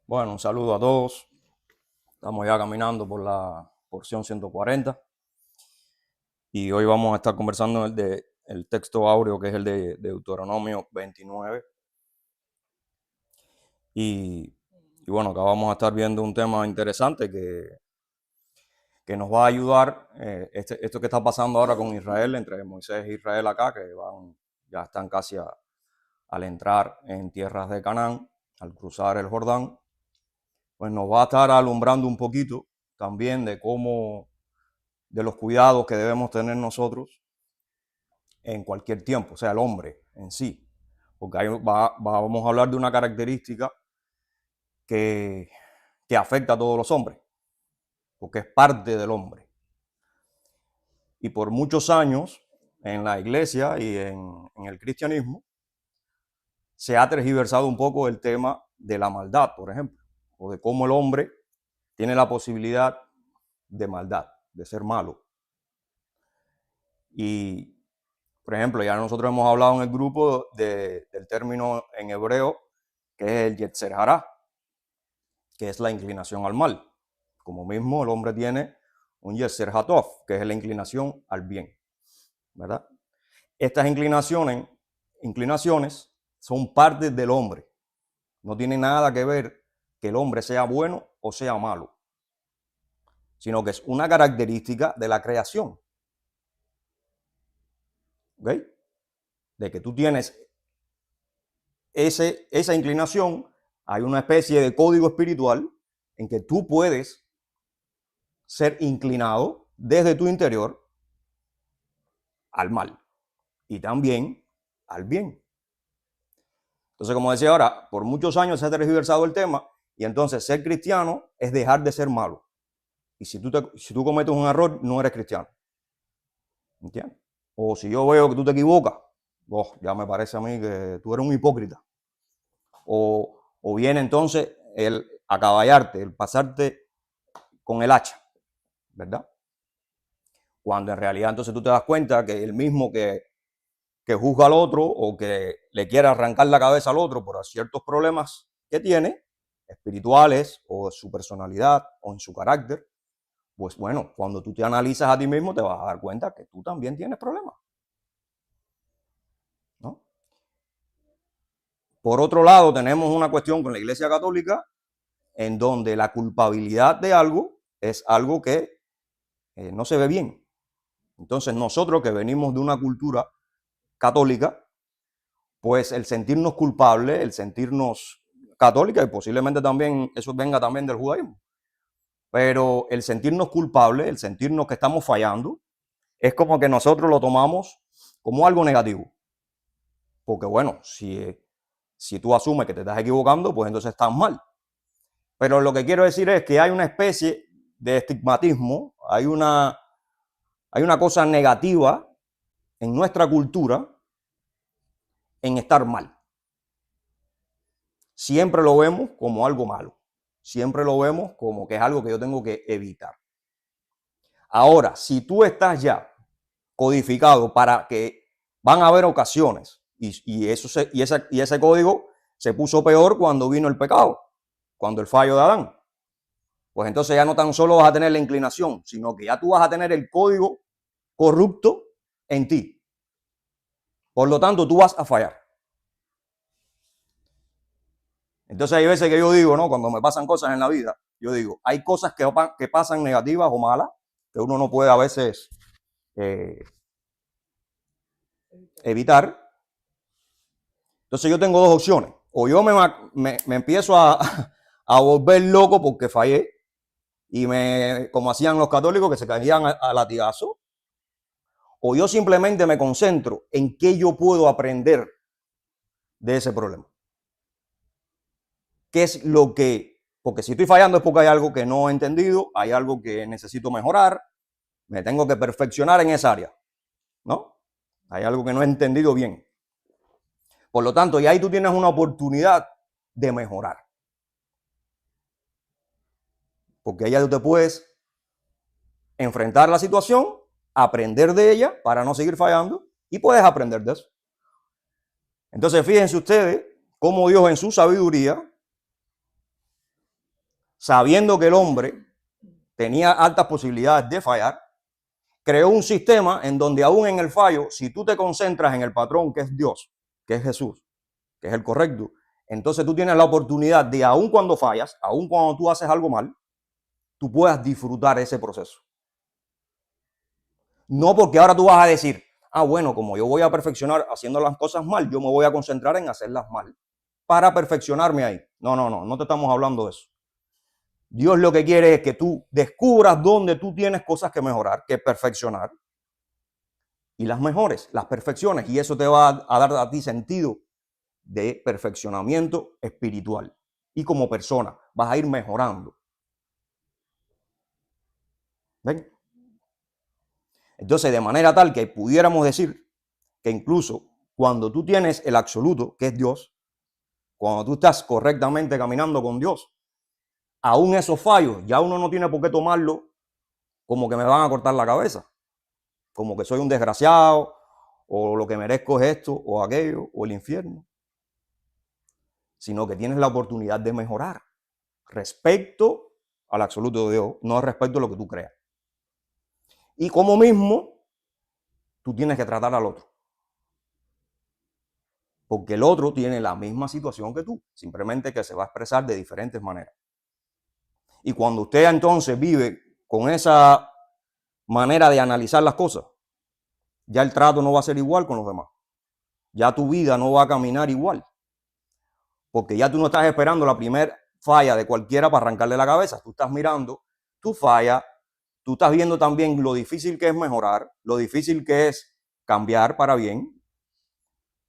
Bueno, un saludo a todos. Estamos ya caminando por la porción 140 y hoy vamos a estar conversando el texto áureo que es el de Deuteronomio 29. Y, y bueno, acá vamos a estar viendo un tema interesante que nos va a ayudar. Esto que está pasando ahora con Israel, entre Moisés e Israel acá, que ya están casi al entrar en tierras de Canaán, al cruzar el Jordán, pues nos va a estar alumbrando un poquito también de los cuidados que debemos tener nosotros en cualquier tiempo, o sea, el hombre en sí. Porque vamos a hablar de una característica que, que afecta a todos los hombres, porque es parte del hombre. Y por muchos años en la iglesia y en el cristianismo se ha tergiversado un poco el tema de la maldad, por ejemplo, o de cómo el hombre tiene la posibilidad de maldad, de ser malo. Y, por ejemplo, ya nosotros hemos hablado en el grupo del término en hebreo que es el Yetzer Hará, que es la inclinación al mal. Como mismo el hombre tiene un Yetzer Hatov, que es la inclinación al bien, ¿verdad? Estas inclinaciones son parte del hombre. No tiene nada que ver que el hombre sea bueno o sea malo, sino que es una característica de la creación. ¿Ok? De que tú tienes esa inclinación, hay una especie de código espiritual en que tú puedes ser inclinado desde tu interior al mal y también al bien. Entonces, como decía ahora, por muchos años se ha tergiversado el tema y entonces ser cristiano es dejar de ser malo. Y si tú cometes un error, no eres cristiano. ¿Entiendes? O si yo veo que tú te equivocas, ya me parece a mí que tú eres un hipócrita. O viene entonces el acaballarte, el pasarte con el hacha, ¿verdad? Cuando en realidad entonces tú te das cuenta que el mismo que juzga al otro o que le quiere arrancar la cabeza al otro por ciertos problemas que tiene, espirituales o de su personalidad o en su carácter, pues bueno, cuando tú te analizas a ti mismo te vas a dar cuenta que tú también tienes problemas, ¿no? Por otro lado, tenemos una cuestión con la Iglesia Católica en donde la culpabilidad de algo es algo que no se ve bien. Entonces nosotros que venimos de una cultura católica, pues el sentirnos culpables, el sentirnos católica, y posiblemente también eso venga también del judaísmo, pero el sentirnos culpables, el sentirnos que estamos fallando, es como que nosotros lo tomamos como algo negativo. Porque bueno, si tú asumes que te estás equivocando, pues entonces estás mal. Pero lo que quiero decir es que hay una especie de estigmatismo, hay una cosa negativa en nuestra cultura en estar mal. Siempre lo vemos como algo malo. Siempre lo vemos como que es algo que yo tengo que evitar. Ahora, si tú estás ya codificado para que van a haber ocasiones y ese código se puso peor cuando vino el pecado, cuando el fallo de Adán. Pues entonces ya no tan solo vas a tener la inclinación, sino que ya tú vas a tener el código corrupto en ti. Por lo tanto, tú vas a fallar. Entonces hay veces que yo digo, ¿no? Cuando me pasan cosas en la vida, yo digo, hay cosas que pasan negativas o malas, que uno no puede a veces evitar. Entonces yo tengo dos opciones. O yo me empiezo a volver loco porque fallé, y como hacían los católicos que se caían a latigazo, o yo simplemente me concentro en qué yo puedo aprender de ese problema. ¿Qué es lo que? Porque si estoy fallando es porque hay algo que no he entendido, hay algo que necesito mejorar, me tengo que perfeccionar en esa área, ¿no? Hay algo que no he entendido bien. Por lo tanto, y ahí tú tienes una oportunidad de mejorar. Porque ahí tú te puedes enfrentar la situación, aprender de ella para no seguir fallando y puedes aprender de eso. Entonces, fíjense ustedes cómo Dios en su sabiduría sabiendo que el hombre tenía altas posibilidades de fallar, creó un sistema en donde aún en el fallo, si tú te concentras en el patrón que es Dios, que es Jesús, que es el correcto, entonces tú tienes la oportunidad de, aún cuando fallas, aún cuando tú haces algo mal, tú puedas disfrutar ese proceso. No porque ahora tú vas a decir, bueno, como yo voy a perfeccionar haciendo las cosas mal, yo me voy a concentrar en hacerlas mal para perfeccionarme ahí. No te estamos hablando de eso. Dios lo que quiere es que tú descubras dónde tú tienes cosas que mejorar, que perfeccionar, y las mejores, las perfecciones, y eso te va a dar a ti sentido de perfeccionamiento espiritual. Y como persona vas a ir mejorando. ¿Ven? Entonces, de manera tal que pudiéramos decir que incluso cuando tú tienes el absoluto, que es Dios, cuando tú estás correctamente caminando con Dios, aún esos fallos, ya uno no tiene por qué tomarlo como que me van a cortar la cabeza, como que soy un desgraciado, o lo que merezco es esto, o aquello, o el infierno, sino que tienes la oportunidad de mejorar respecto al absoluto de Dios, no respecto a lo que tú creas. Y como mismo, tú tienes que tratar al otro. Porque el otro tiene la misma situación que tú, simplemente que se va a expresar de diferentes maneras. Y cuando usted entonces vive con esa manera de analizar las cosas, ya el trato no va a ser igual con los demás. Ya tu vida no va a caminar igual. Porque ya tú no estás esperando la primera falla de cualquiera para arrancarle la cabeza. Tú estás mirando tu falla, tú estás viendo también lo difícil que es mejorar, lo difícil que es cambiar para bien.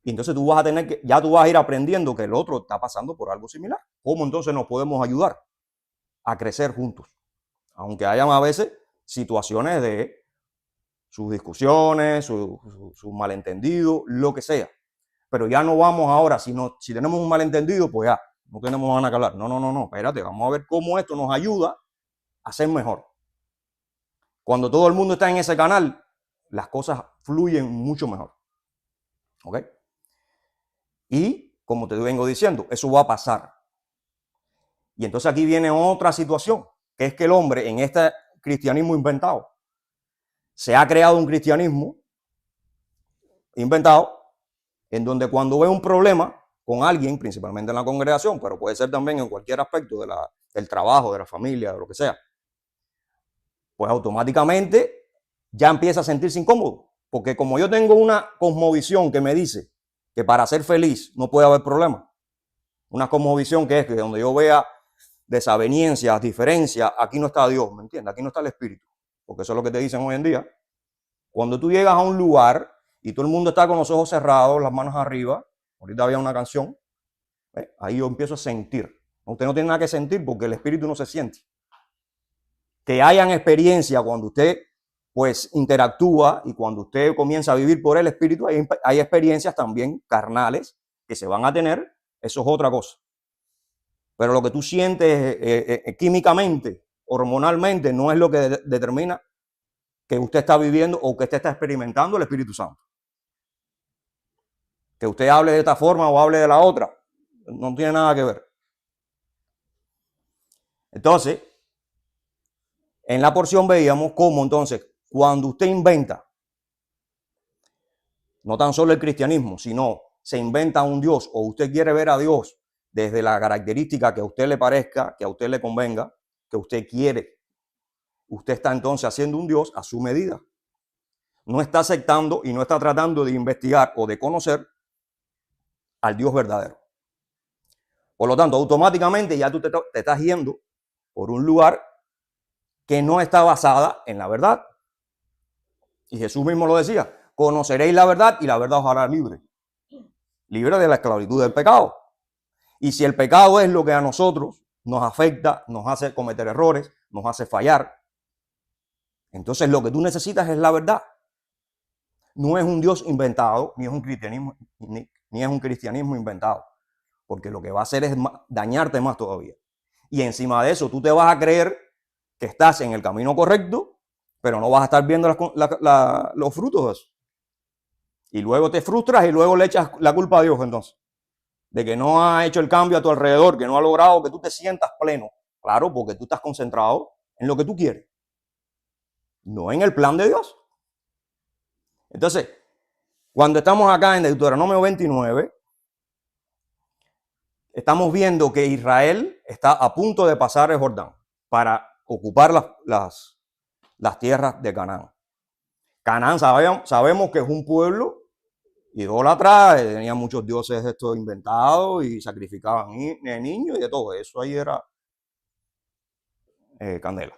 Y entonces tú vas a tener que, ya tú vas a ir aprendiendo que el otro está pasando por algo similar. ¿Cómo entonces nos podemos ayudar a crecer juntos? Aunque hayan a veces situaciones de sus discusiones, sus malentendidos, lo que sea. Pero ya no vamos ahora, si tenemos un malentendido, pues ya, no tenemos nada que hablar. No, espérate, vamos a ver cómo esto nos ayuda a ser mejor. Cuando todo el mundo está en ese canal, las cosas fluyen mucho mejor. ¿Ok? Y, como te vengo diciendo, eso va a pasar. Y entonces aquí viene otra situación, que es que el hombre en este cristianismo inventado, se ha creado un cristianismo inventado en donde cuando ve un problema con alguien, principalmente en la congregación, pero puede ser también en cualquier aspecto del trabajo, de la familia, de lo que sea, pues automáticamente ya empieza a sentirse incómodo. Porque como yo tengo una cosmovisión que me dice que para ser feliz no puede haber problema, una cosmovisión que es que donde yo vea desavenencias, diferencias, aquí no está Dios, ¿me entiendes? Aquí no está el Espíritu, porque eso es lo que te dicen hoy en día. Cuando tú llegas a un lugar y todo el mundo está con los ojos cerrados, las manos arriba, ahorita había una canción, ahí yo empiezo a sentir. Usted no tiene nada que sentir porque el Espíritu no se siente. Que hayan experiencia cuando usted pues interactúa y cuando usted comienza a vivir por el Espíritu, hay experiencias también carnales que se van a tener, eso es otra cosa. Pero lo que tú sientes químicamente, hormonalmente, no es lo que determina que usted está viviendo o que usted está experimentando el Espíritu Santo. Que usted hable de esta forma o hable de la otra, no tiene nada que ver. Entonces, en la porción veíamos cómo entonces, cuando usted inventa, no tan solo el cristianismo, sino se inventa un Dios o usted quiere ver a Dios desde la característica que a usted le parezca, que a usted le convenga, que usted quiere, usted está entonces haciendo un Dios a su medida. No está aceptando y no está tratando de investigar o de conocer al Dios verdadero. Por lo tanto, automáticamente ya tú te estás yendo por un lugar que no está basada en la verdad. Y Jesús mismo lo decía, conoceréis la verdad y la verdad os hará libre. Libre de la esclavitud del pecado. Y si el pecado es lo que a nosotros nos afecta, nos hace cometer errores, nos hace fallar, entonces lo que tú necesitas es la verdad. No es un Dios inventado, ni es un cristianismo inventado. Porque lo que va a hacer es dañarte más todavía. Y encima de eso, tú te vas a creer que estás en el camino correcto, pero no vas a estar viendo los frutos de eso. Y luego te frustras y luego le echas la culpa a Dios entonces. De que no ha hecho el cambio a tu alrededor, que no ha logrado que tú te sientas pleno Claro, porque tú estás concentrado en lo que tú quieres, no en el plan de Dios. Entonces, cuando estamos acá en Deuteronomio 29, estamos viendo que Israel está a punto de pasar el Jordán para ocupar las tierras de Canaán. Canaán sabemos que es un pueblo idólatra, tenía muchos dioses estos inventados y sacrificaban niños y de todo eso. Ahí era candela.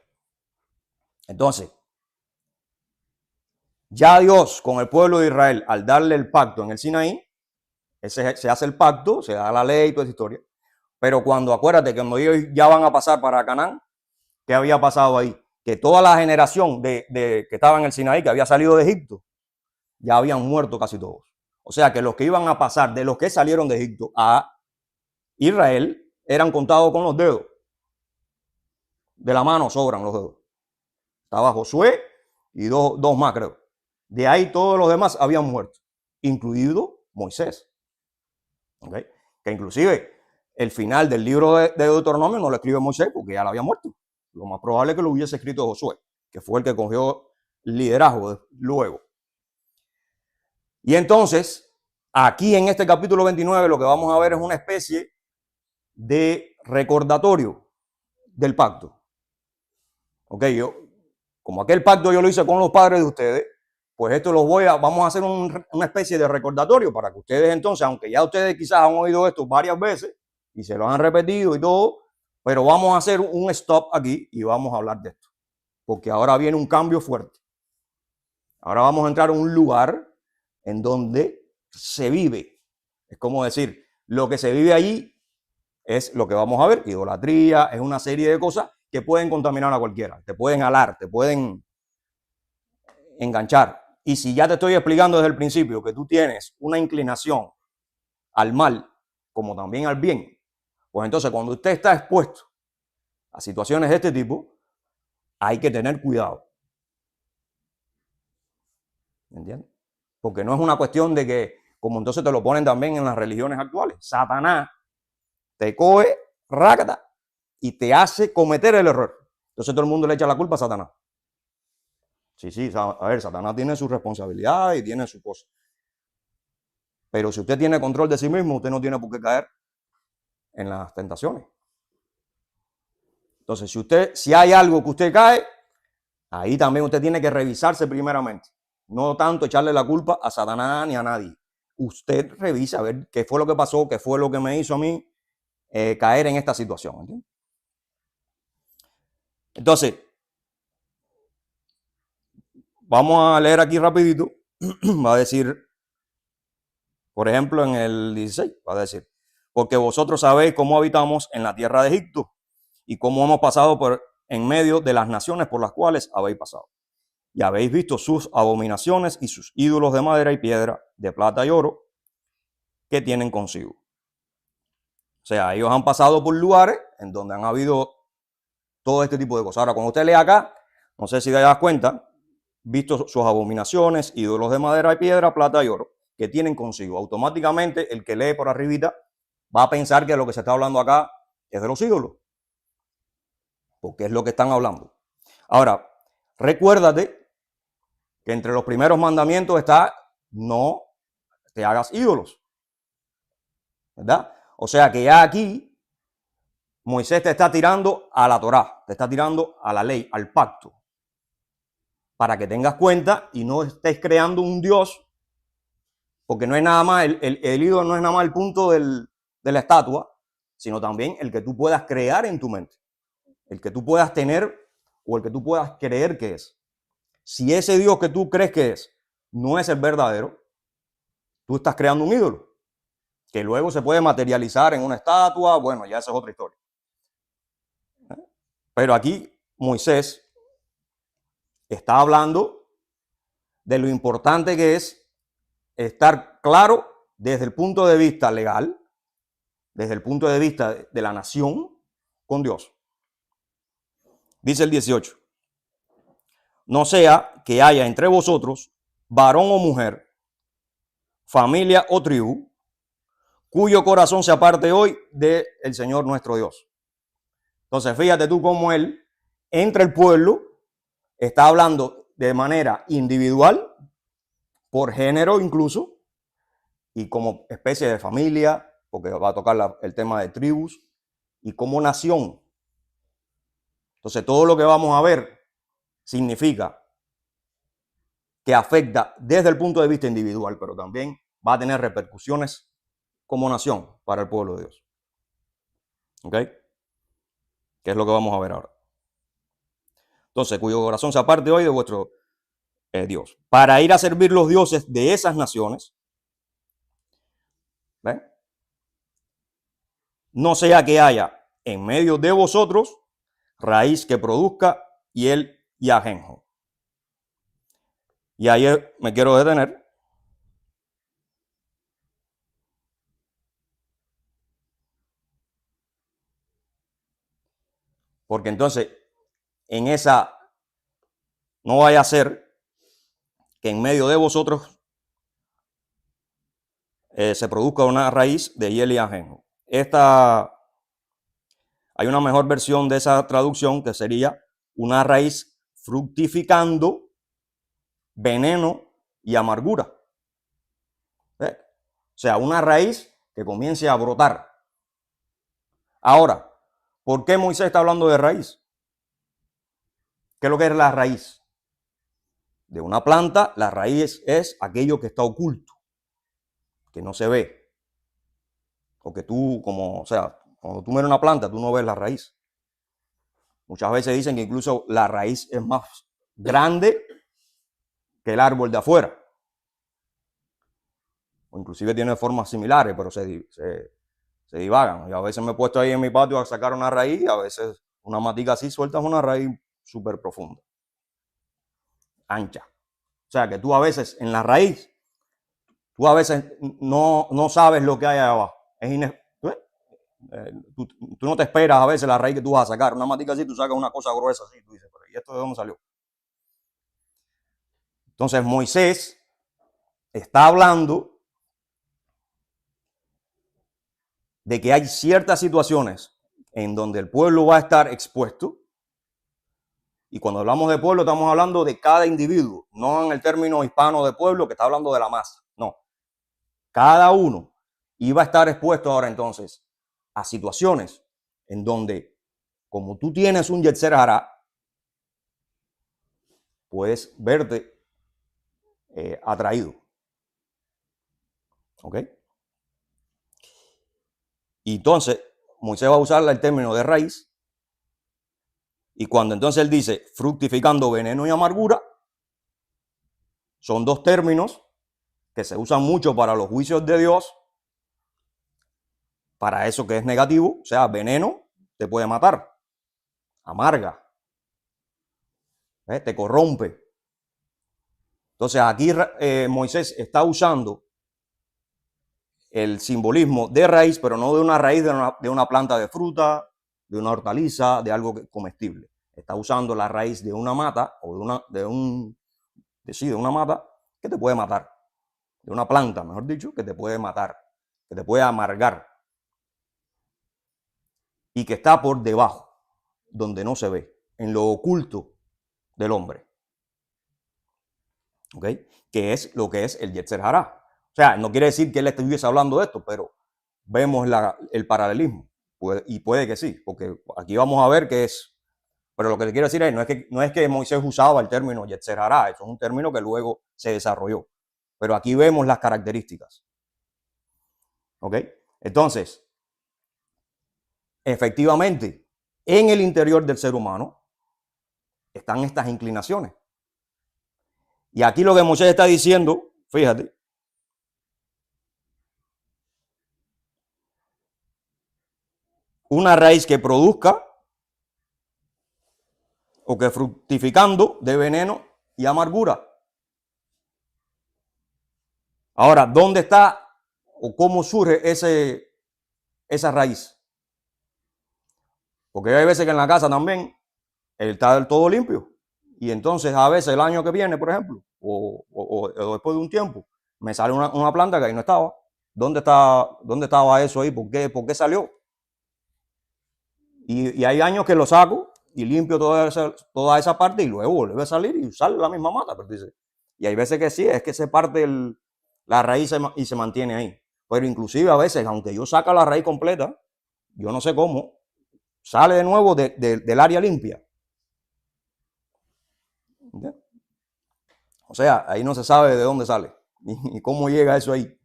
Entonces, ya Dios con el pueblo de Israel, al darle el pacto en el Sinaí, se hace el pacto, se da la ley y toda esa historia. Pero acuérdate que cuando ellos ya van a pasar para Canaán, ¿qué había pasado ahí? Que toda la generación que estaba en el Sinaí, que había salido de Egipto, ya habían muerto casi todos. O sea que los que iban a pasar de los que salieron de Egipto a Israel eran contados con los dedos. De la mano sobran los dedos. Estaba Josué y dos más, creo. De ahí todos los demás habían muerto, incluido Moisés. ¿Okay? Que inclusive el final del libro de Deuteronomio no lo escribe Moisés porque ya lo había muerto. Lo más probable es que lo hubiese escrito Josué, que fue el que cogió el liderazgo luego. Y entonces, aquí en este capítulo 29 lo que vamos a ver es una especie de recordatorio del pacto. Ok, como aquel pacto yo lo hice con los padres de ustedes, pues esto vamos a hacer una especie de recordatorio para que ustedes entonces, aunque ya ustedes quizás han oído esto varias veces y se lo han repetido y todo, pero vamos a hacer un stop aquí y vamos a hablar de esto. Porque ahora viene un cambio fuerte. Ahora vamos a entrar a un lugar en donde se vive. Es como decir, lo que se vive allí es lo que vamos a ver. Idolatría, es una serie de cosas que pueden contaminar a cualquiera. Te pueden alar, te pueden enganchar. Y si ya te estoy explicando desde el principio que tú tienes una inclinación al mal como también al bien, pues entonces cuando usted está expuesto a situaciones de este tipo, hay que tener cuidado. ¿Me entiendes? Porque no es una cuestión de que, como entonces te lo ponen también en las religiones actuales, Satanás te coge, rácata, y te hace cometer el error. Entonces todo el mundo le echa la culpa a Satanás. Sí, a ver, Satanás tiene su responsabilidad y tiene su cosa. Pero si usted tiene control de sí mismo, usted no tiene por qué caer en las tentaciones. Entonces, si hay algo que usted cae, ahí también usted tiene que revisarse primeramente. No tanto echarle la culpa a Satanás ni a nadie. Usted revisa a ver qué fue lo que pasó, qué fue lo que me hizo a mí caer en esta situación. ¿Entiendes? Entonces, vamos a leer aquí rapidito. Va a decir, por ejemplo, en el 16, va a decir, porque vosotros sabéis cómo habitamos en la tierra de Egipto y cómo hemos pasado en medio de las naciones por las cuales habéis pasado. Y habéis visto sus abominaciones y sus ídolos de madera y piedra, de plata y oro, que tienen consigo. O sea, ellos han pasado por lugares en donde han habido todo este tipo de cosas. Ahora, cuando usted lee acá, no sé si te das cuenta, visto sus abominaciones, ídolos de madera y piedra, plata y oro, que tienen consigo. Automáticamente, el que lee por arribita va a pensar que lo que se está hablando acá es de los ídolos, porque es lo que están hablando. Ahora, recuérdate que entre los primeros mandamientos está no te hagas ídolos, ¿verdad? O sea que ya aquí Moisés te está tirando a la Torá, te está tirando a la ley, al pacto, para que tengas cuenta y no estés creando un Dios, porque no es nada más, el ídolo no es nada más el punto de la estatua, sino también el que tú puedas crear en tu mente, el que tú puedas tener o el que tú puedas creer que es. Si ese Dios que tú crees que es no es el verdadero, tú estás creando un ídolo, que luego se puede materializar en una estatua, bueno, ya esa es otra historia. Pero aquí Moisés está hablando de lo importante que es estar claro desde el punto de vista legal, desde el punto de vista de la nación con Dios. Dice el 18, no sea que haya entre vosotros varón o mujer, familia o tribu, cuyo corazón se aparte hoy del Señor nuestro Dios, Entonces, fíjate tú cómo él, entre el pueblo, está hablando de manera individual, por género incluso, y como especie de familia, porque va a tocar el tema de tribus, y como nación. Entonces, todo lo que vamos a ver significa que afecta desde el punto de vista individual, pero también va a tener repercusiones como nación para el pueblo de Dios. ¿Ok? ¿Qué es lo que vamos a ver ahora? Entonces, cuyo corazón se aparte hoy de vuestro Dios, para ir a servir los dioses de esas naciones, ¿ven? No sea que haya en medio de vosotros raíz que produzca hiel y ajenjo. Y ahí me quiero detener. Porque entonces, en esa, no vaya a ser que en medio de vosotros se produzca una raíz de hiel y ajenjo. Hay una mejor versión de esa traducción que sería una raíz fructificando veneno y amargura. O sea, una raíz que comience a brotar. Ahora, ¿por qué Moisés está hablando de raíz? ¿Qué es lo que es la raíz? De una planta, la raíz es aquello que está oculto, que no se ve. O que tú, o sea, cuando tú miras una planta, tú no ves la raíz. Muchas veces dicen que incluso la raíz es más grande que el árbol de afuera. O inclusive tiene formas similares, pero se divagan. Y a veces me he puesto ahí en mi patio a sacar una raíz, y a veces una matica así sueltas una raíz súper profunda, ancha. O sea que tú a veces en la raíz, tú a veces no sabes lo que hay abajo. Tú no te esperas a veces la raíz que tú vas a sacar. Una matica así, tú sacas una cosa gruesa así, tú dices, pero ¿y esto de dónde salió? Entonces Moisés está hablando de que hay ciertas situaciones en donde el pueblo va a estar expuesto. Y cuando hablamos de pueblo, estamos hablando de cada individuo, no en el término hispano de pueblo, que está hablando de la masa. No. Cada uno iba a estar expuesto ahora entonces a situaciones en donde, como tú tienes un Yetzer Hará, puedes verte atraído. ¿Ok? Y entonces, Moisés va a usar el término de raíz. Y cuando entonces él dice fructificando veneno y amargura, son dos términos que se usan mucho para los juicios de Dios, para eso que es negativo. O sea, veneno te puede matar, amarga, te corrompe. Entonces aquí Moisés está usando el simbolismo de raíz, pero no de una raíz de una planta de fruta, de una hortaliza, de algo comestible. Está usando la raíz de una mata o de una mata que te puede matar. De una planta, mejor dicho, que te puede matar, que te puede amargar. Y que está por debajo, donde no se ve, en lo oculto del hombre. ¿Ok? Que es lo que es el Yetzer Hará. O sea, no quiere decir que él estuviese hablando de esto, pero vemos el paralelismo. Y puede que sí, porque aquí vamos a ver que es. Pero lo que le quiero decir es, no es que Moisés usaba el término Yetzer Hará, eso es un término que luego se desarrolló. Pero aquí vemos las características. ¿Ok? Entonces, efectivamente, en el interior del ser humano están estas inclinaciones. Y aquí lo que Moisés está diciendo, fíjate, una raíz que produzca o que fructificando de veneno y amargura. Ahora, ¿dónde está o cómo surge esa raíz? Porque hay veces que en la casa también está del todo limpio. Y entonces a veces el año que viene, por ejemplo, o después de un tiempo, me sale una planta que ahí no estaba. ¿Dónde estaba eso ahí? ¿Por qué salió? Y hay años que lo saco y limpio toda esa parte y luego vuelve a salir y usar la misma mata. Pero dice, y hay veces que sí, es que se parte la raíz y se mantiene ahí. Pero inclusive a veces, aunque yo saca la raíz completa, yo no sé cómo, sale de nuevo del área limpia. ¿Entiendes? O sea, ahí no se sabe de dónde sale y cómo llega eso ahí.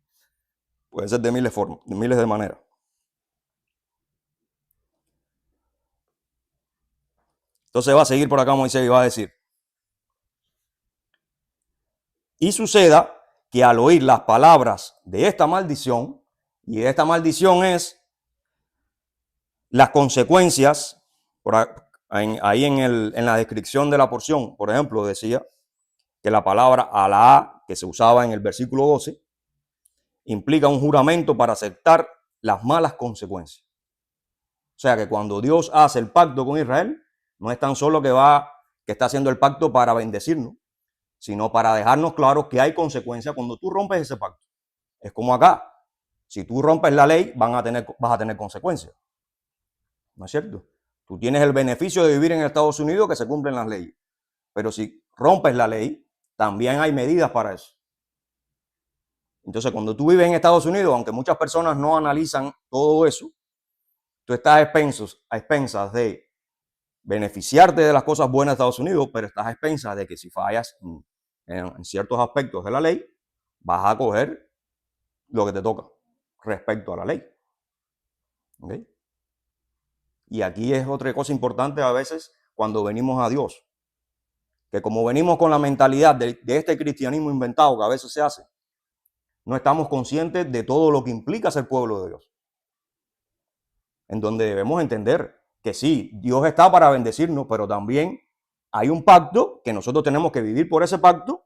Puede ser de miles de formas, de miles de maneras. Entonces va a seguir por acá Moisés y va a decir, y suceda que al oír las palabras de esta maldición, y esta maldición es las consecuencias, ahí en la descripción de la porción, por ejemplo, decía que la palabra Alá, que se usaba en el versículo 12, implica un juramento para aceptar las malas consecuencias. O sea que cuando Dios hace el pacto con Israel, no es tan solo que está haciendo el pacto para bendecirnos, sino para dejarnos claro que hay consecuencias cuando tú rompes ese pacto. Es como acá. Si tú rompes la ley, vas a tener consecuencias. ¿No es cierto? Tú tienes el beneficio de vivir en Estados Unidos que se cumplen las leyes. Pero si rompes la ley, también hay medidas para eso. Entonces, cuando tú vives en Estados Unidos, aunque muchas personas no analizan todo eso, tú estás a expensas de beneficiarte de las cosas buenas de Estados Unidos, pero estás a expensas de que si fallas en ciertos aspectos de la ley, vas a coger lo que te toca respecto a la ley. ¿Okay? Y aquí es otra cosa importante a veces cuando venimos a Dios, que como venimos con la mentalidad de este cristianismo inventado que a veces se hace, no estamos conscientes de todo lo que implica ser pueblo de Dios. En donde debemos entender que sí, Dios está para bendecirnos, pero también hay un pacto que nosotros tenemos que vivir por ese pacto,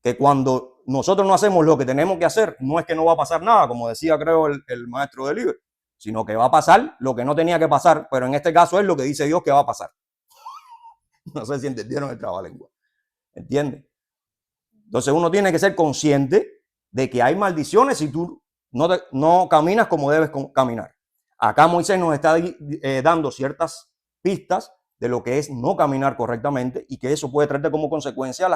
que cuando nosotros no hacemos lo que tenemos que hacer, no es que no va a pasar nada, como decía creo el maestro del libro, sino que va a pasar lo que no tenía que pasar, pero en este caso es lo que dice Dios que va a pasar. No sé si entendieron el trabalengua. ¿Entiendes? Entonces uno tiene que ser consciente de que hay maldiciones si tú no caminas como debes caminar. Acá Moisés nos está dando ciertas pistas de lo que es no caminar correctamente y que eso puede traerte como consecuencia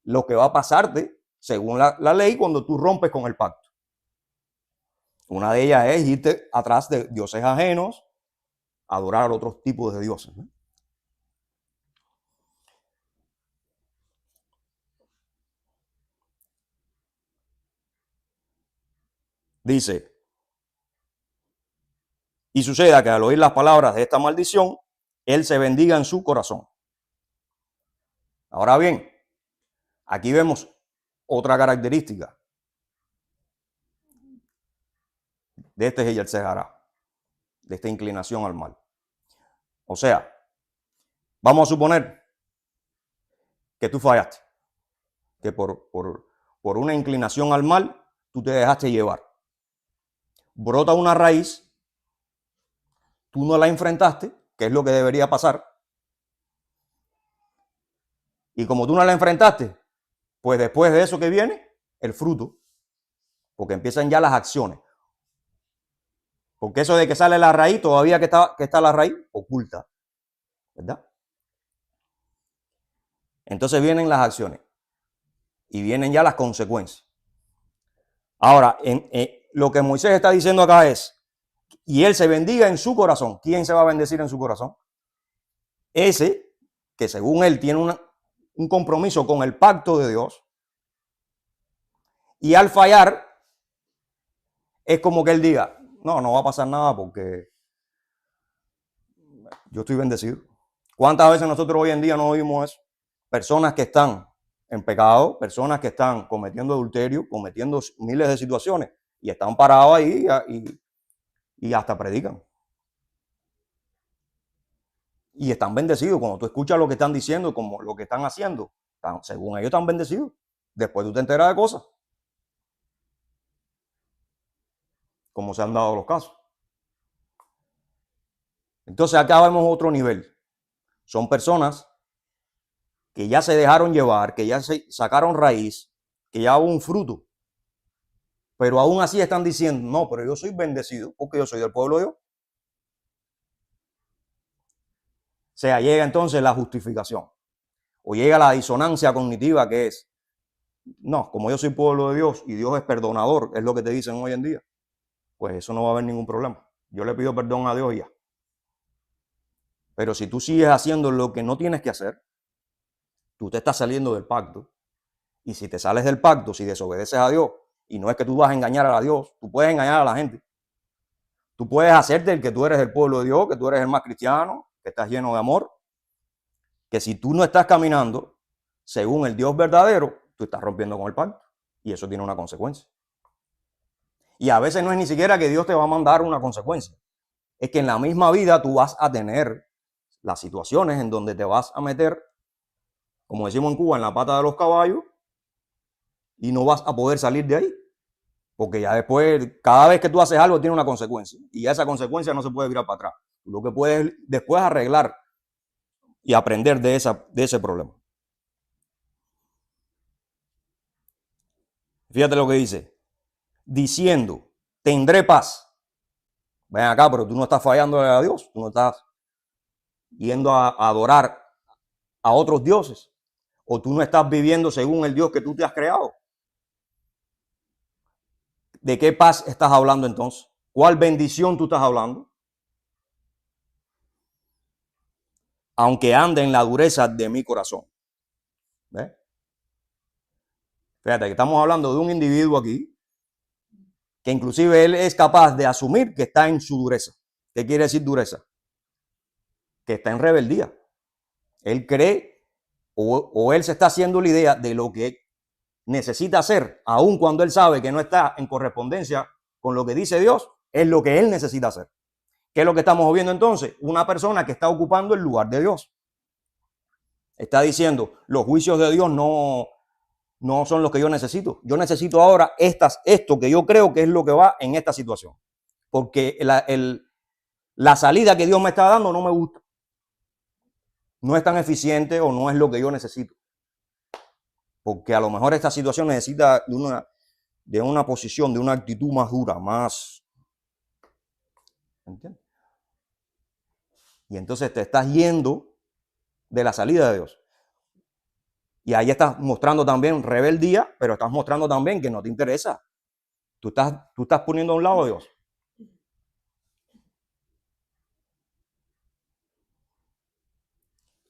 lo que va a pasarte según la ley cuando tú rompes con el pacto. Una de ellas es irte atrás de dioses ajenos, adorar a otros tipos de dioses, ¿no? Dice, y suceda que al oír las palabras de esta maldición, él se bendiga en su corazón. Ahora bien, aquí vemos otra característica de este Yetzer Hará, de esta inclinación al mal. O sea, vamos a suponer que tú fallaste, que por una inclinación al mal, tú te dejaste llevar. Brota una raíz, tú no la enfrentaste, que es lo que debería pasar. Y como tú no la enfrentaste, pues después de eso que viene, el fruto, porque empiezan ya las acciones. Porque eso de que sale la raíz, todavía que está la raíz, oculta, ¿verdad? Entonces vienen las acciones y vienen ya las consecuencias. Ahora, lo que Moisés está diciendo acá es, y él se bendiga en su corazón. ¿Quién se va a bendecir en su corazón? Ese que según él tiene un compromiso con el pacto de Dios, y al fallar es como que él diga, no va a pasar nada porque yo estoy bendecido. ¿Cuántas veces nosotros hoy en día no oímos eso? Personas que están en pecado, personas que están cometiendo adulterio, cometiendo miles de situaciones y están parados ahí y hasta predican. Y están bendecidos. Cuando tú escuchas lo que están diciendo, como lo que están haciendo, según ellos están bendecidos. Después tú te enteras de cosas. Como se han dado los casos. Entonces acá vemos otro nivel. Son personas que ya se dejaron llevar, que ya se sacaron raíz, que ya hubo un fruto. Pero aún así están diciendo, no, pero yo soy bendecido porque yo soy del pueblo de Dios. sea, llega entonces la justificación. O llega la disonancia cognitiva que es, no, como yo soy pueblo de Dios y Dios es perdonador, es lo que te dicen hoy en día, pues eso no va a haber ningún problema. Yo le pido perdón a Dios y ya. Pero si tú sigues haciendo lo que no tienes que hacer, tú te estás saliendo del pacto. Y si te sales del pacto, si desobedeces a Dios, y no es que tú vas a engañar a Dios, tú puedes engañar a la gente. Tú puedes hacerte el que tú eres el pueblo de Dios, que tú eres el más cristiano, que estás lleno de amor. Que si tú no estás caminando según el Dios verdadero, tú estás rompiendo con el pacto. Y eso tiene una consecuencia. Y a veces no es ni siquiera que Dios te va a mandar una consecuencia. Es que en la misma vida tú vas a tener las situaciones en donde te vas a meter, como decimos en Cuba, en la pata de los caballos, y no vas a poder salir de ahí. Porque ya después, cada vez que tú haces algo, tiene una consecuencia. Y esa consecuencia no se puede virar para atrás. Lo que puedes después arreglar y aprender de ese problema. Fíjate lo que dice. Diciendo, tendré paz. Ven acá, pero tú no estás fallando a Dios. Tú no estás yendo a adorar a otros dioses. O tú no estás viviendo según el Dios que tú te has creado. ¿De qué paz estás hablando entonces? ¿Cuál bendición tú estás hablando? Aunque ande en la dureza de mi corazón. ¿Ves? Fíjate que estamos hablando de un individuo aquí que inclusive él es capaz de asumir que está en su dureza. ¿Qué quiere decir dureza? Que está en rebeldía. Él cree o él se está haciendo la idea de lo que necesita hacer, aun cuando él sabe que no está en correspondencia con lo que dice Dios, es lo que él necesita hacer. ¿Qué es lo que estamos viendo entonces? Una persona que está ocupando el lugar de Dios. Está diciendo, los juicios de Dios no son los que yo necesito. Yo necesito ahora esto que yo creo que es lo que va en esta situación. Porque la salida que Dios me está dando no me gusta. No es tan eficiente o no es lo que yo necesito. Porque a lo mejor esta situación necesita de una posición, de una actitud más dura, más... ¿Entiendes? Y entonces te estás yendo de la salida de Dios. Y ahí estás mostrando también rebeldía, pero estás mostrando también que no te interesa. Tú estás poniendo a un lado a Dios.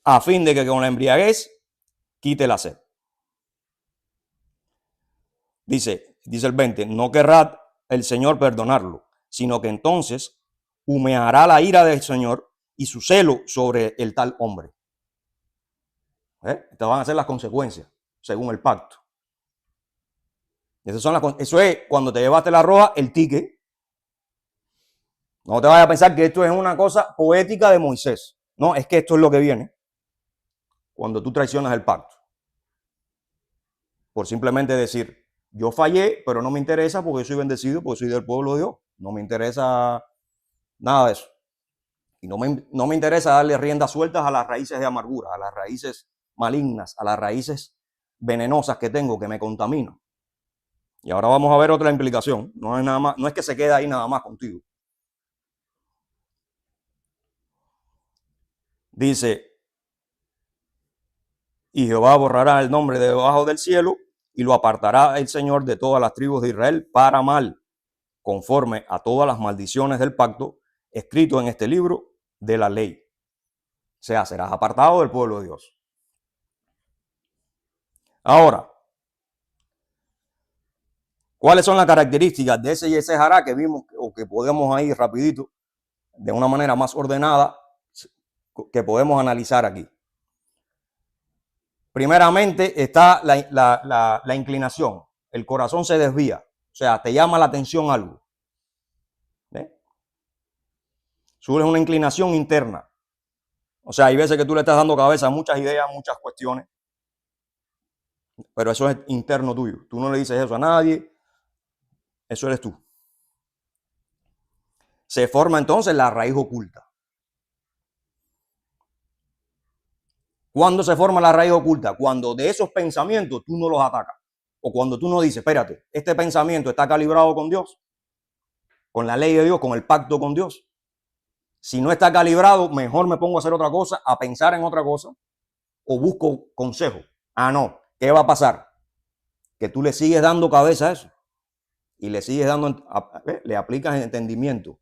A fin de que con la embriaguez quite la sed. Dice el 20, no querrá el Señor perdonarlo, sino que entonces humeará la ira del Señor y su celo sobre el tal hombre. Estas van a ser las consecuencias, según el pacto. Eso es cuando te llevaste la roja, el ticket. No te vayas a pensar que esto es una cosa poética de Moisés. No, es que esto es lo que viene cuando tú traicionas el pacto. Por simplemente decir, yo fallé, pero no me interesa porque soy bendecido, porque soy del pueblo de Dios. No me interesa nada de eso. Y no me interesa darle riendas sueltas a las raíces de amargura, a las raíces malignas, a las raíces venenosas que tengo, que me contaminan. Y ahora vamos a ver otra implicación. No es nada más, no es que se quede ahí nada más contigo. Dice, y Jehová borrará el nombre de debajo del cielo y lo apartará el Señor de todas las tribus de Israel para mal, conforme a todas las maldiciones del pacto escrito en este libro de la ley. O sea, serás apartado del pueblo de Dios. Ahora, ¿cuáles son las características de ese Yetzer Hará que vimos o que podemos ir rapidito, de una manera más ordenada, que podemos analizar aquí? Primeramente está la inclinación. El corazón se desvía. O sea, te llama la atención algo. ¿Ves? Surge una inclinación interna. O sea, hay veces que tú le estás dando cabeza a muchas ideas, muchas cuestiones. Pero eso es interno tuyo. Tú no le dices eso a nadie. Eso eres tú. Se forma entonces la raíz oculta. ¿Cuándo se forma la raíz oculta? Cuando de esos pensamientos tú no los atacas. O cuando tú no dices, espérate, este pensamiento está calibrado con Dios, con la ley de Dios, con el pacto con Dios. Si no está calibrado, mejor me pongo a hacer otra cosa, a pensar en otra cosa, o busco consejo. Ah, no, ¿qué va a pasar? Que tú le sigues dando cabeza a eso y le sigues dando, le aplicas entendimiento,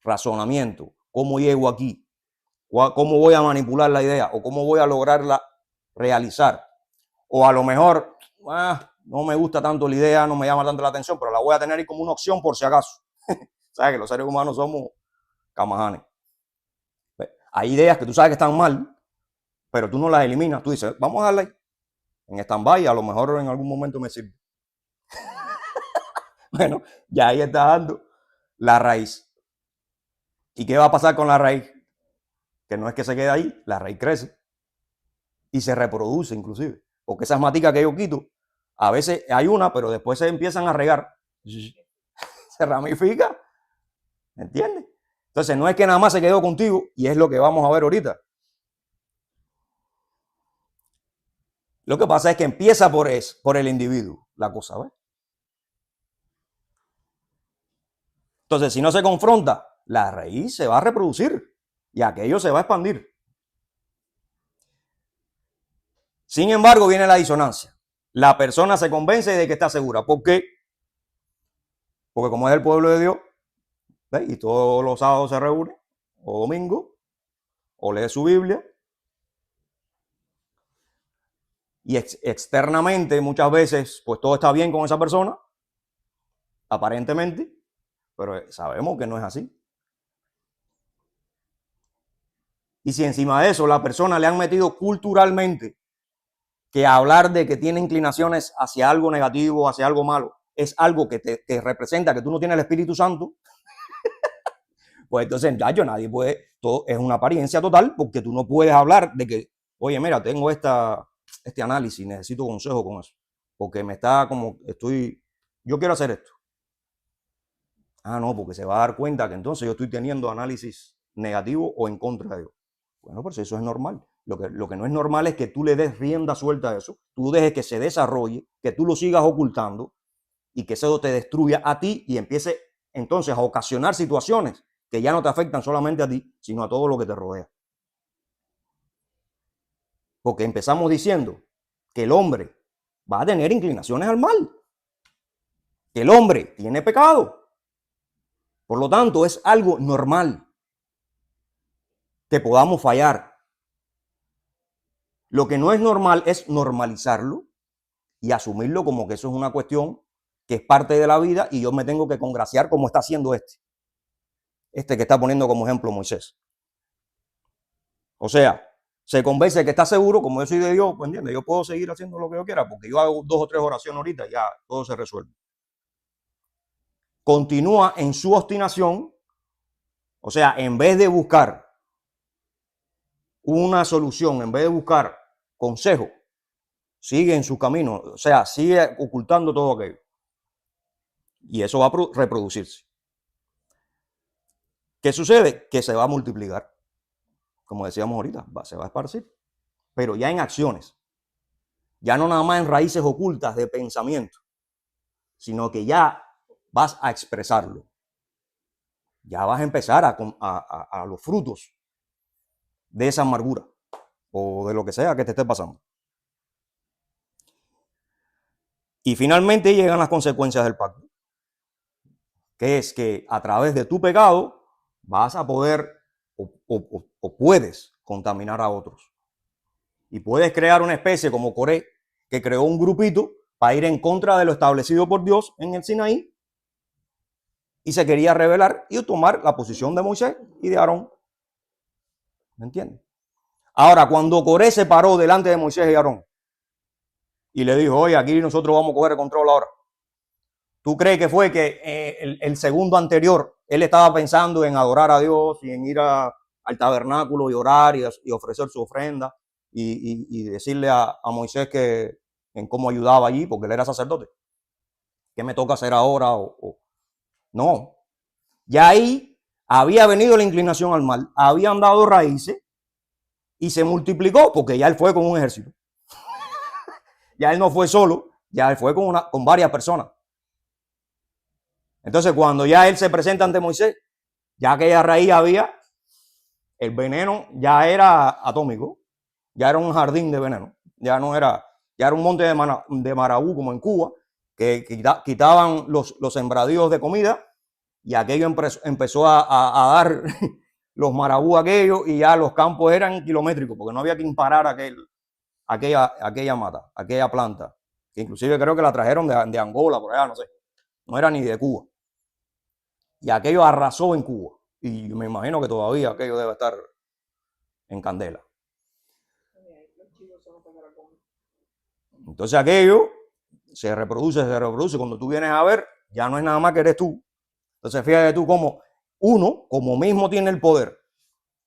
razonamiento, cómo llego aquí, cómo voy a manipular la idea o cómo voy a lograrla realizar. O a lo mejor, no me gusta tanto la idea, no me llama tanto la atención, pero la voy a tener ahí como una opción por si acaso. ¿Sabes que los seres humanos somos camajanes? Hay ideas que tú sabes que están mal, pero tú no las eliminas. Tú dices, vamos a darle ahí en stand-by, a lo mejor en algún momento me sirve. Bueno, ya ahí está dando la raíz. ¿Y qué va a pasar con la raíz? Que no es que se quede ahí, la raíz crece y se reproduce inclusive. Porque esas maticas que yo quito, a veces hay una, pero después se empiezan a regar. Se ramifica. ¿Me entiendes? Entonces no es que nada más se quedó contigo y es lo que vamos a ver ahorita. Lo que pasa es que empieza por el individuo la cosa, ¿ves? Entonces, si no se confronta, la raíz se va a reproducir y aquello se va a expandir. Sin embargo, viene la disonancia. La persona se convence de que está segura. ¿Por qué? Porque como es el pueblo de Dios, ¿ves? Y todos los sábados se reúne, o domingo, o lee su Biblia, y externamente muchas veces pues todo está bien con esa persona, aparentemente, pero sabemos que no es así. Y si encima de eso la persona le han metido culturalmente que hablar de que tiene inclinaciones hacia algo negativo, hacia algo malo, es algo que te representa que tú no tienes el Espíritu Santo, pues entonces nadie puede, todo es una apariencia total, porque tú no puedes hablar de que, oye, mira, tengo este análisis, necesito consejo con eso, porque me está como, yo quiero hacer esto. Ah, no, porque se va a dar cuenta que entonces yo estoy teniendo análisis negativo o en contra de Dios. Bueno, pues eso es normal. Lo que no es normal es que tú le des rienda suelta a eso, tú dejes que se desarrolle, que tú lo sigas ocultando y que eso te destruya a ti y empiece entonces a ocasionar situaciones que ya no te afectan solamente a ti, sino a todo lo que te rodea. Porque empezamos diciendo que el hombre va a tener inclinaciones al mal, que el hombre tiene pecado. Por lo tanto, es algo normal que podamos fallar. Lo que no es normal es normalizarlo y asumirlo como que eso es una cuestión que es parte de la vida y yo me tengo que congraciar como está haciendo este que está poniendo como ejemplo Moisés. O sea, se convence que está seguro, como yo soy de Dios, pues entiende, yo puedo seguir haciendo lo que yo quiera porque yo hago 2 o 3 oraciones ahorita y ya todo se resuelve. Continúa en su obstinación, o sea, en vez de buscar una solución, en vez de buscar consejo, sigue en su camino, o sea, sigue ocultando todo aquello. Y eso va a reproducirse. ¿Qué sucede? Que se va a multiplicar. Como decíamos ahorita, se va a esparcir. Pero ya en acciones. Ya no nada más en raíces ocultas de pensamiento, sino que ya vas a expresarlo. Ya vas a empezar a los frutos de esa amargura o de lo que sea que te esté pasando. Y finalmente llegan las consecuencias del pacto, que es que a través de tu pecado vas a poder o puedes contaminar a otros. Y puedes crear una especie como Coré, que creó un grupito para ir en contra de lo establecido por Dios en el Sinaí y se quería rebelar y tomar la posición de Moisés y de Aarón. ¿Me entiendes? Ahora, cuando Coré se paró delante de Moisés y Aarón y le dijo, oye, aquí nosotros vamos a coger el control ahora. ¿Tú crees que fue que el segundo anterior él estaba pensando en adorar a Dios y en ir al tabernáculo y orar y ofrecer su ofrenda y decirle a Moisés que en cómo ayudaba allí, porque él era sacerdote? ¿Qué me toca hacer ahora? No. Ya ahí había venido la inclinación al mal, habían dado raíces y se multiplicó porque ya él fue con un ejército. Ya él no fue solo, ya él fue con varias personas. Entonces, cuando ya él se presenta ante Moisés, ya aquella raíz había el veneno ya era atómico, ya era un jardín de veneno, ya era un monte de marabú como en Cuba, que quitaban los sembradíos de comida y aquello empezó a dar los marabú aquellos y ya los campos eran kilométricos porque no había quien parar aquella mata, aquella planta, que inclusive creo que la trajeron de Angola, por allá, no sé, no era ni de Cuba. Y aquello arrasó en Cuba. Y me imagino que todavía aquello debe estar en candela. Entonces aquello se reproduce. Cuando tú vienes a ver, ya no es nada más que eres tú. Entonces fíjate tú cómo uno, como mismo tiene el poder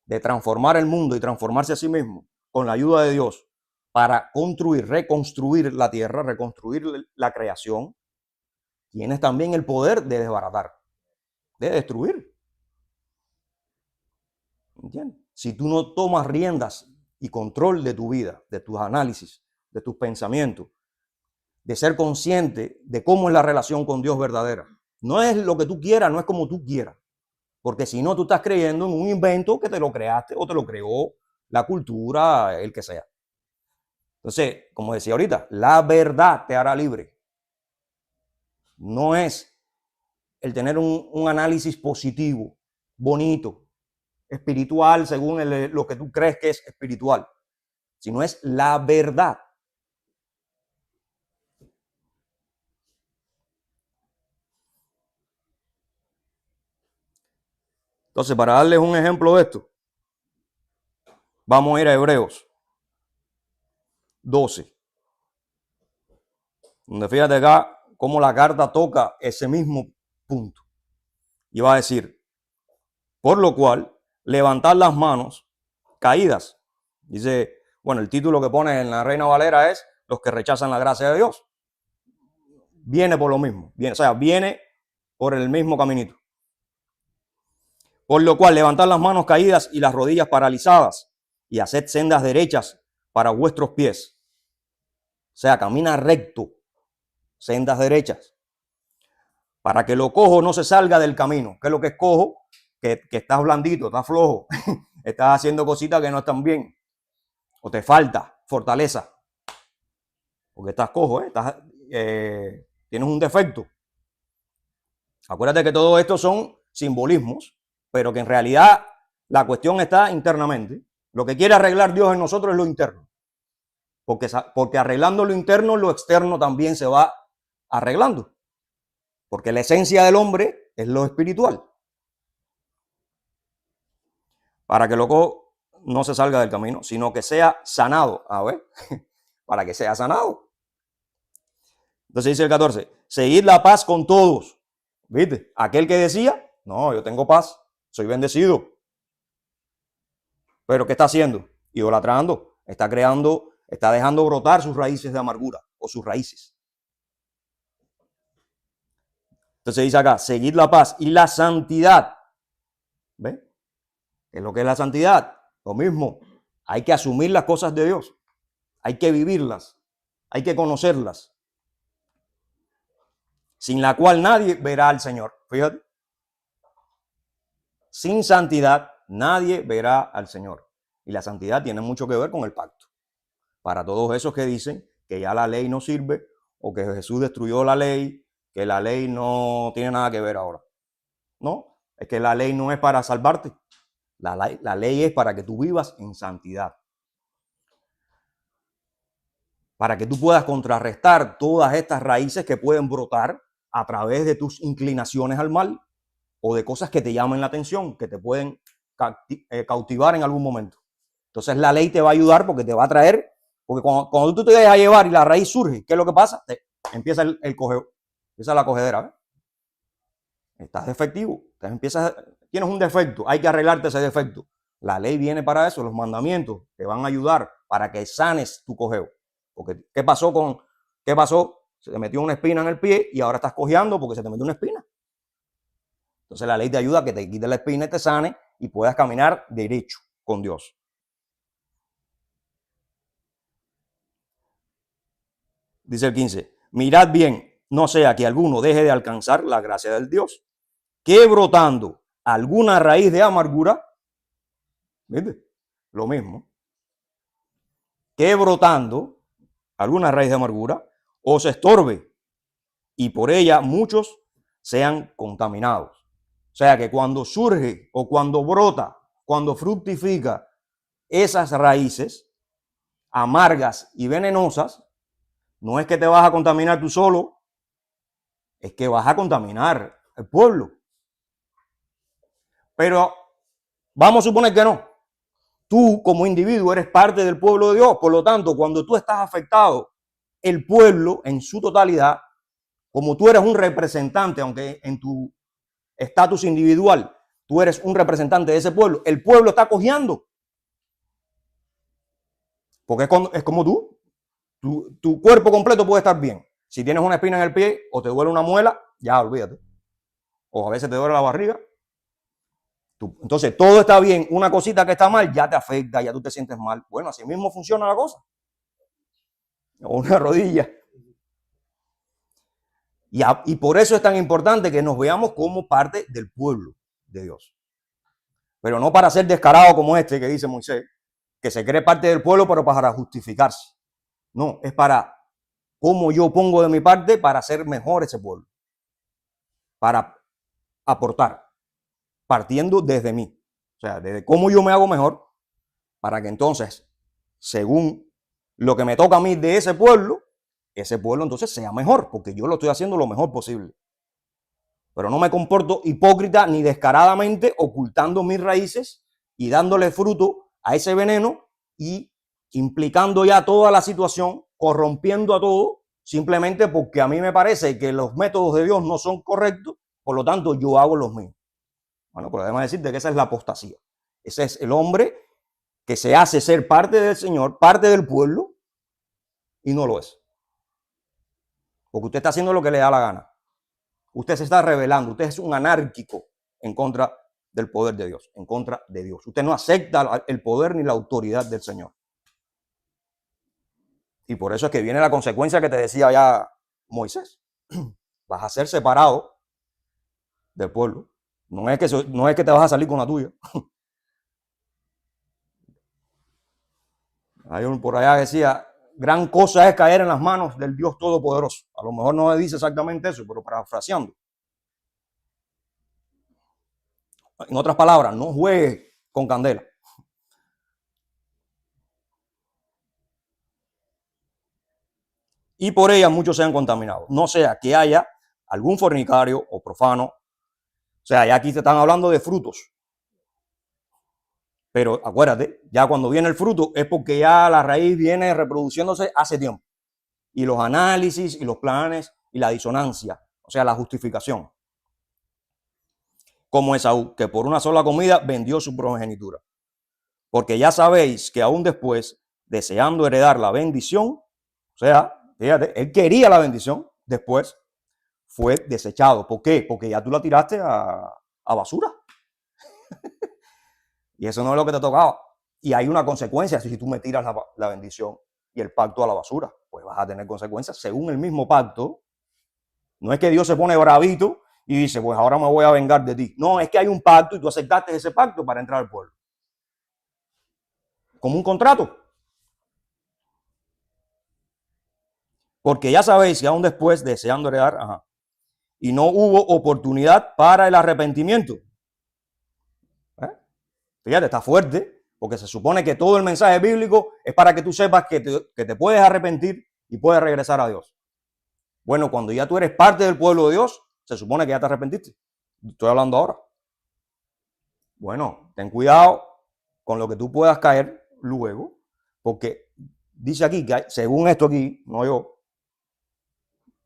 de transformar el mundo y transformarse a sí mismo con la ayuda de Dios para reconstruir la tierra, reconstruir la creación, tienes también el poder de desbaratar, de destruir. ¿Entiendes? Si tú no tomas riendas y control de tu vida, de tus análisis, de tus pensamientos, de ser consciente de cómo es la relación con Dios verdadera. No es lo que tú quieras, no es como tú quieras. Porque si no, tú estás creyendo en un invento que te lo creaste o te lo creó la cultura, el que sea. Entonces, como decía ahorita, la verdad te hará libre. No es el tener un análisis positivo, bonito, espiritual, según lo que tú crees que es espiritual, sino es la verdad. Entonces, para darles un ejemplo de esto, vamos a ir a Hebreos 12, donde fíjate acá cómo la carta toca ese mismo punto. Y va a decir, por lo cual, levantad las manos caídas. Dice, bueno, el título que pone en la Reina Valera es los que rechazan la gracia de Dios. Viene por lo mismo, viene por el mismo caminito. Por lo cual, levantad las manos caídas y las rodillas paralizadas y haced sendas derechas para vuestros pies. O sea, camina recto, sendas derechas, para que lo cojo no se salga del camino. ¿Qué es lo que es cojo? Que estás blandito, estás flojo, estás haciendo cositas que no están bien, o te falta fortaleza, porque estás cojo, tienes un defecto. Acuérdate que todo esto son simbolismos, pero que en realidad la cuestión está internamente. Lo que quiere arreglar Dios en nosotros es lo interno. Porque arreglando lo interno, lo externo también se va arreglando. Porque la esencia del hombre es lo espiritual. Para que loco no se salga del camino, sino que sea sanado. A ver, para que sea sanado. Entonces dice el 14, seguid la paz con todos. ¿Viste? Aquel que decía, no, yo tengo paz, soy bendecido. Pero ¿qué está haciendo? Idolatrando, está dejando brotar sus raíces de amargura o sus raíces. Entonces dice acá, seguid la paz y la santidad. ¿Ven? ¿Qué es lo que es la santidad? Lo mismo, hay que asumir las cosas de Dios, hay que vivirlas, hay que conocerlas, sin la cual nadie verá al Señor. Fíjate, sin santidad nadie verá al Señor. Y la santidad tiene mucho que ver con el pacto. Para todos esos que dicen que ya la ley no sirve o que Jesús destruyó la ley, que la ley no tiene nada que ver ahora. No, es que la ley no es para salvarte. La ley es para que tú vivas en santidad. Para que tú puedas contrarrestar todas estas raíces que pueden brotar a través de tus inclinaciones al mal o de cosas que te llamen la atención, que te pueden cautivar en algún momento. Entonces la ley te va a ayudar porque te va a traer, porque cuando tú te dejas llevar y la raíz surge, ¿qué es lo que pasa? Empieza el cogeo, empieza la cogedera. ¿Ves? Estás defectivo, tienes un defecto, hay que arreglarte ese defecto. La ley viene para eso, los mandamientos te van a ayudar para que sanes tu cogeo. Porque ¿qué pasó? Se te metió una espina en el pie y ahora estás cojeando porque se te metió una espina. Entonces la ley te ayuda a que te quite la espina y te sane y puedas caminar derecho con Dios. Dice el 15, mirad bien, no sea que alguno deje de alcanzar la gracia del Dios, que brotando alguna raíz de amargura ¿Viste? Lo mismo. Que brotando alguna raíz de amargura os estorbe y por ella muchos sean contaminados. O sea que cuando surge o cuando brota, cuando fructifica esas raíces amargas y venenosas, no es que te vas a contaminar tú solo, es que vas a contaminar el pueblo. Pero vamos a suponer que no. Tú como individuo eres parte del pueblo de Dios, por lo tanto, cuando tú estás afectado, el pueblo en su totalidad, como tú eres un representante, aunque en tu estatus individual tú eres un representante de ese pueblo, el pueblo está cojeando. Porque es como tú. Tu cuerpo completo puede estar bien. Si tienes una espina en el pie o te duele una muela, ya olvídate. O a veces te duele la barriga. Entonces todo está bien. Una cosita que está mal ya te afecta, ya tú te sientes mal. Bueno, así mismo funciona la cosa. O una rodilla. Y por eso es tan importante que nos veamos como parte del pueblo de Dios. Pero no para ser descarado como este que dice Moisés, que se cree parte del pueblo pero para justificarse. No, es para cómo yo pongo de mi parte para hacer mejor ese pueblo. Para aportar, partiendo desde mí. O sea, desde cómo yo me hago mejor, para que entonces, según lo que me toca a mí de ese pueblo entonces sea mejor, porque yo lo estoy haciendo lo mejor posible. Pero no me comporto hipócrita ni descaradamente ocultando mis raíces y dándole fruto a ese veneno y implicando ya toda la situación, corrompiendo a todo, simplemente porque a mí me parece que los métodos de Dios no son correctos, por lo tanto yo hago los míos. Bueno, pero además decirte que esa es la apostasía. Ese es el hombre que se hace ser parte del Señor, parte del pueblo, y no lo es. Porque usted está haciendo lo que le da la gana. Usted se está rebelando. Usted es un anárquico en contra del poder de Dios, en contra de Dios. Usted no acepta el poder ni la autoridad del Señor. Y por eso es que viene la consecuencia que te decía ya Moisés. Vas a ser separado del pueblo. No es que te vas a salir con la tuya. Hay un por allá que decía, gran cosa es caer en las manos del Dios Todopoderoso. A lo mejor no dice exactamente eso, pero parafraseando. En otras palabras, no juegue con candela. Y por ella muchos sean contaminados. No sea que haya algún fornicario o profano. O sea, ya aquí te están hablando de frutos. Pero acuérdate, ya cuando viene el fruto es porque ya la raíz viene reproduciéndose hace tiempo. Y los análisis y los planes y la disonancia, o sea, la justificación. Como Esaú, que por una sola comida vendió su primogenitura. Porque ya sabéis que aún después, deseando heredar la bendición, o sea, fíjate, él quería la bendición, después fue desechado. ¿Por qué? Porque ya tú la tiraste a basura. Y eso no es lo que te tocaba. Y hay una consecuencia si tú me tiras la bendición y el pacto a la basura. Pues vas a tener consecuencias según el mismo pacto. No es que Dios se pone bravito y dice, pues ahora me voy a vengar de ti. No, es que hay un pacto y tú aceptaste ese pacto para entrar al pueblo. Como un contrato. Porque ya sabéis que aún después, deseando heredar, y no hubo oportunidad para el arrepentimiento. Fíjate, está fuerte, porque se supone que todo el mensaje bíblico es para que tú sepas que te puedes arrepentir y puedes regresar a Dios. Bueno, cuando ya tú eres parte del pueblo de Dios, se supone que ya te arrepentiste. Estoy hablando ahora. Bueno, ten cuidado con lo que tú puedas caer luego, porque dice aquí que según esto aquí, no yo,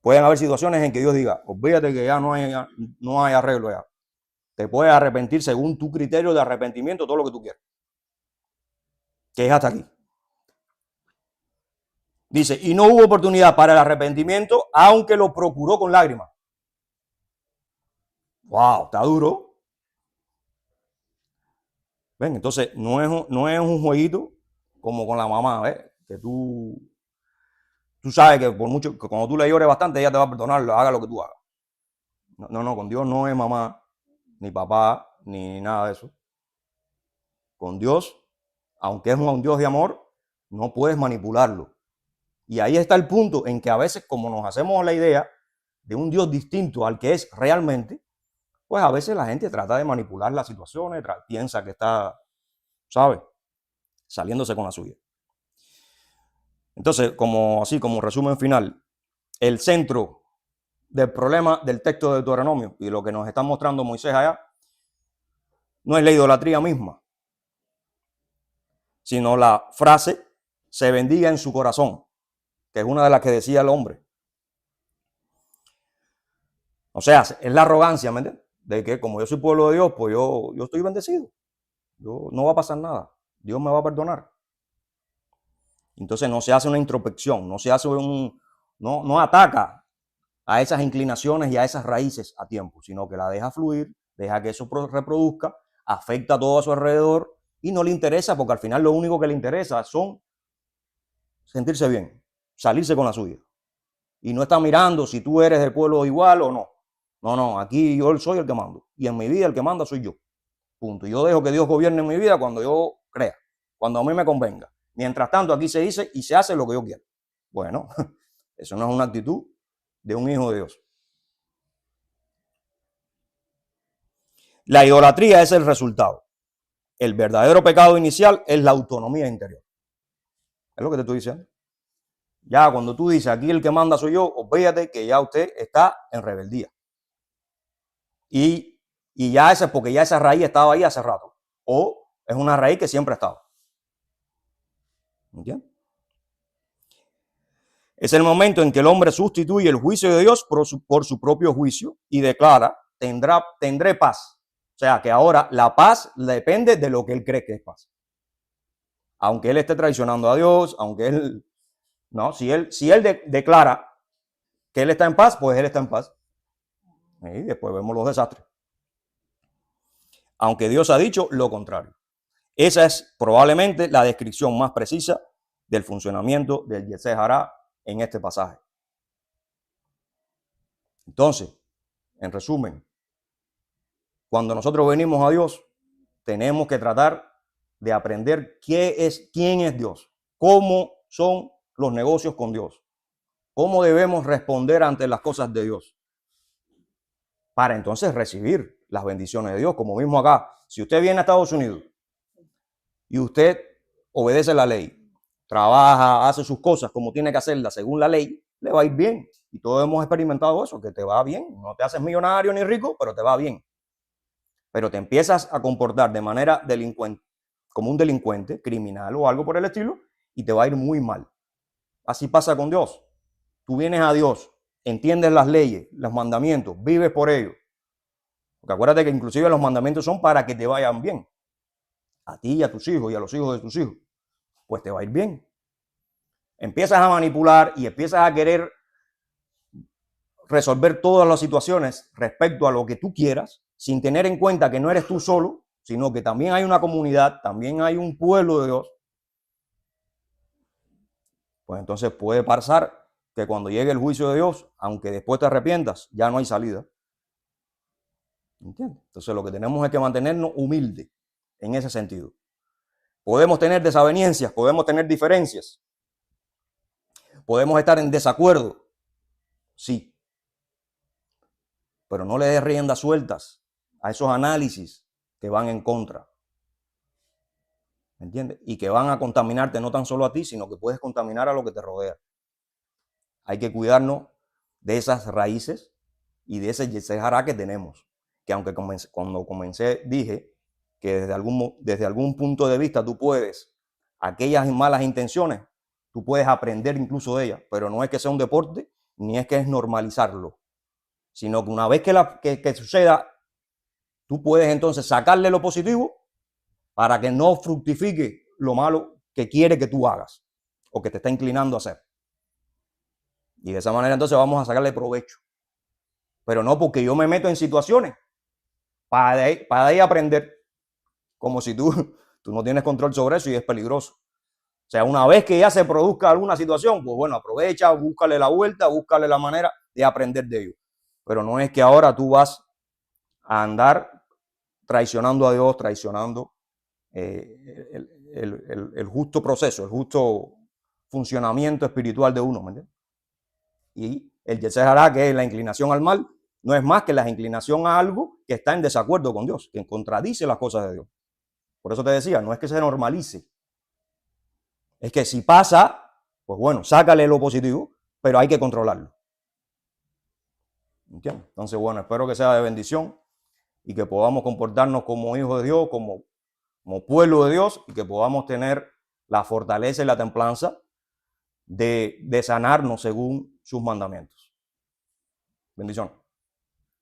pueden haber situaciones en que Dios diga, olvídate que ya no hay arreglo ya. Te puedes arrepentir según tu criterio de arrepentimiento, todo lo que tú quieras. Que es hasta aquí. Dice, y no hubo oportunidad para el arrepentimiento, aunque lo procuró con lágrimas. Wow, está duro. Ven, entonces no es un jueguito como con la mamá, ¿ves? Que tú sabes que por mucho, que cuando tú le llores bastante, ella te va a perdonar, haga lo que tú hagas. No, con Dios no es mamá, ni papá, ni nada de eso. Con Dios, aunque es un Dios de amor, no puedes manipularlo. Y ahí está el punto en que a veces, como nos hacemos la idea de un Dios distinto al que es realmente, pues a veces la gente trata de manipular las situaciones, piensa que está, ¿sabes?, saliéndose con la suya. Entonces, así como resumen final, el centro del problema del texto de Deuteronomio y lo que nos está mostrando Moisés allá no es la idolatría misma, sino la frase "se bendiga en su corazón", que es una de las que decía el hombre. O sea, es la arrogancia, ¿me entiendes? De que como yo soy pueblo de Dios, pues yo estoy bendecido. No va a pasar nada. Dios me va a perdonar. Entonces no se hace una introspección, no ataca a esas inclinaciones y a esas raíces a tiempo, sino que la deja fluir, deja que eso reproduzca, afecta a todo a su alrededor y no le interesa, porque al final lo único que le interesa son sentirse bien, salirse con la suya. Y no está mirando si tú eres del pueblo igual o no. No, aquí yo soy el que mando. Y en mi vida el que manda soy yo. Punto. Yo dejo que Dios gobierne en mi vida cuando yo crea, cuando a mí me convenga. Mientras tanto, aquí se dice y se hace lo que yo quiero. Bueno, eso no es una actitud de un hijo de Dios. La idolatría es el resultado. El verdadero pecado inicial es la autonomía interior. Es lo que te estoy diciendo. Ya cuando tú dices aquí el que manda soy yo, olvídate que ya usted está en rebeldía. Y ya ese es porque ya esa raíz estaba ahí hace rato. O es una raíz que siempre ha estado. ¿Entiendes? Es el momento en que el hombre sustituye el juicio de Dios por su propio juicio y declara, tendré paz. O sea que ahora la paz depende de lo que él cree que es paz. Aunque él esté traicionando a Dios, aunque él, no, si él declara que él está en paz, pues él está en paz. Y después vemos los desastres. Aunque Dios ha dicho lo contrario. Esa es probablemente la descripción más precisa del funcionamiento del Yetzer Hará en este pasaje. Entonces, en resumen, cuando nosotros venimos a Dios, tenemos que tratar de aprender quién es Dios, cómo son los negocios con Dios, cómo debemos responder ante las cosas de Dios, para entonces recibir las bendiciones de Dios, como mismo acá. Si usted viene a Estados Unidos y usted obedece la ley, trabaja, hace sus cosas como tiene que hacerlas según la ley, le va a ir bien. Y todos hemos experimentado eso, que te va bien. No te haces millonario ni rico, pero te va bien. Pero te empiezas a comportar de manera delincuente, como un delincuente, criminal o algo por el estilo, y te va a ir muy mal. Así pasa con Dios. Tú vienes a Dios, entiendes las leyes, los mandamientos, vives por ellos. Porque acuérdate que inclusive los mandamientos son para que te vayan bien. A ti y a tus hijos y a los hijos de tus hijos. Pues te va a ir bien. Empiezas a manipular y empiezas a querer resolver todas las situaciones respecto a lo que tú quieras, sin tener en cuenta que no eres tú solo, sino que también hay una comunidad, también hay un pueblo de Dios. Pues entonces puede pasar que cuando llegue el juicio de Dios, aunque después te arrepientas, ya no hay salida. ¿Entiendes? Entonces lo que tenemos es que mantenernos humildes en ese sentido. Podemos tener desavenencias, podemos tener diferencias, podemos estar en desacuerdo, sí, pero no le des riendas sueltas a esos análisis que van en contra. ¿Me entiendes? Y que van a contaminarte no tan solo a ti, sino que puedes contaminar a lo que te rodea. Hay que cuidarnos de esas raíces y de ese Yetzer Hará que tenemos. Que aunque cuando comencé dije que desde algún punto de vista tú puedes, aquellas malas intenciones, tú puedes aprender incluso de ellas, pero no es que sea un deporte, ni es que es normalizarlo, sino que una vez que suceda, tú puedes entonces sacarle lo positivo para que no fructifique lo malo que quiere que tú hagas o que te está inclinando a hacer. Y de esa manera entonces vamos a sacarle provecho. Pero no porque yo me meto en situaciones para de ahí aprender, como si tú no tienes control sobre eso y es peligroso. O sea, una vez que ya se produzca alguna situación, pues bueno, aprovecha, búscale la vuelta, búscale la manera de aprender de ello. Pero no es que ahora tú vas a andar traicionando a Dios, traicionando el justo proceso, el justo funcionamiento espiritual de uno, ¿me entiendes? Y el Yetzer Hará, que es la inclinación al mal, no es más que la inclinación a algo que está en desacuerdo con Dios, que contradice las cosas de Dios. Por eso te decía, no es que se normalice, es que si pasa, pues bueno, sácale lo positivo, pero hay que controlarlo. ¿Entiendes? Entonces, bueno, espero que sea de bendición y que podamos comportarnos como hijos de Dios, como pueblo de Dios, y que podamos tener la fortaleza y la templanza de sanarnos según sus mandamientos. Bendición.